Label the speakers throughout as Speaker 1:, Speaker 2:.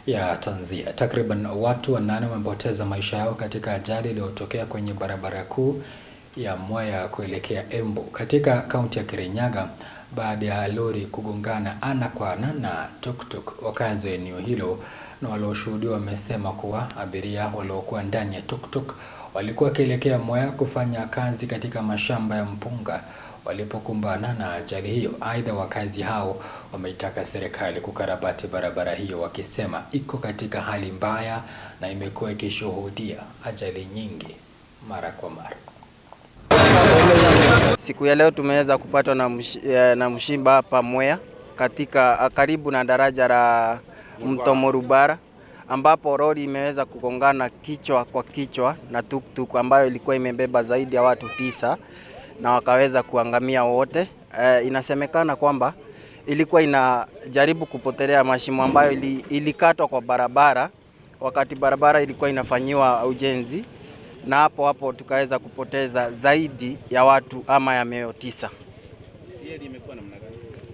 Speaker 1: ya tanzia. Takriban watu 8 wamepoteza maisha yao katika ajali iliyotokea kwenye barabara kuu ya Mwea kuelekea Embu katika kaunti ya Kirinyaga baada ya lori kugongana ana kwa ana na tuktuk. Wakazi wa eneo hilo na walioshuhudia wamesema kuwa abiria waliokuwa ndani ya tuktuk walikuwa wakielekea Mwea kufanya kazi katika mashamba ya mpunga walipokumbana na ajali hiyo. Aidha, wakazi hao wameitaka serikali kukarabati barabara hiyo wakisema iko katika hali mbaya na imekuwa ikishuhudia ajali nyingi mara kwa mara.
Speaker 2: Siku ya leo tumeweza kupatwa na mshiba hapa Mwea katika karibu na daraja la Mto Morubara, ambapo lori imeweza kugongana kichwa kwa kichwa na tuktuk ambayo ilikuwa imebeba zaidi ya watu 9 na wakaweza kuangamia wote. Inasemekana kwamba ilikuwa inajaribu kupotelea mashimo ambayo ilikatwa kwa barabara wakati barabara ilikuwa inafanyiwa ujenzi, na hapo tukaweza kupoteza zaidi ya watu ama ya 900.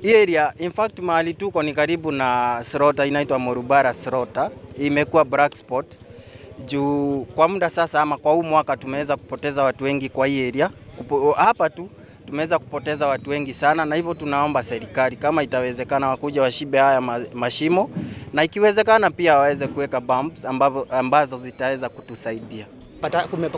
Speaker 2: Hii area in fact mahali tuko ni karibu na Srota, inaitwa Morubara Srota. Imekuwa black spot juu kwa muda sasa, ama kwa huu mwaka tumeweza kupoteza watu wengi kwa hii area. Hapa tu tumeweza kupoteza watu wengi sana, na hivyo tunaomba serikali kama itawezekana wakuja washibe haya mashimo, na ikiwezekana pia waweze kuweka bumps ambazo zitaweza kutusaidia.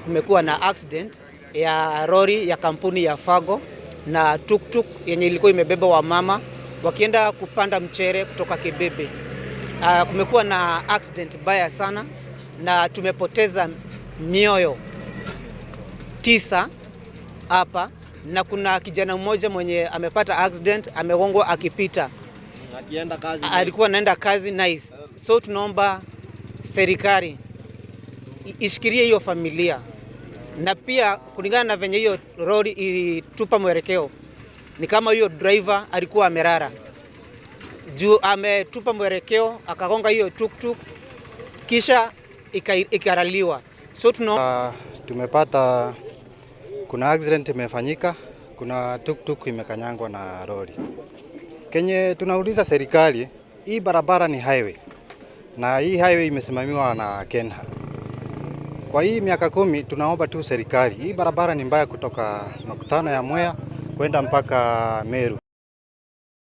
Speaker 3: Kumekuwa na accident ya lori ya kampuni ya Fago na tuktuk yenye ilikuwa imebeba wamama wakienda kupanda mchere kutoka Kibebe. Kumekuwa na accident baya sana na tumepoteza mioyo 9 hapa, na kuna kijana mmoja mwenye amepata accident, amegongwa akipita. Alikuwa anaenda kazi nice. So tunaomba serikali ishikilie hiyo familia, na pia kulingana na venye hiyo lori ilitupa mwelekeo, ni kama hiyo driver alikuwa amerara juu ametupa mwelekeo akagonga hiyo tuktuk kisha ikaraliwa. So
Speaker 4: tumepata kuna accident imefanyika, kuna tuktuk imekanyangwa na lori. Kenye tunauliza serikali, hii barabara ni highway na hii highway imesimamiwa na Kenha. Kwa hii miaka 10 tunaomba tu serikali, hii barabara ni mbaya kutoka makutano ya Mwea kwenda mpaka Meru.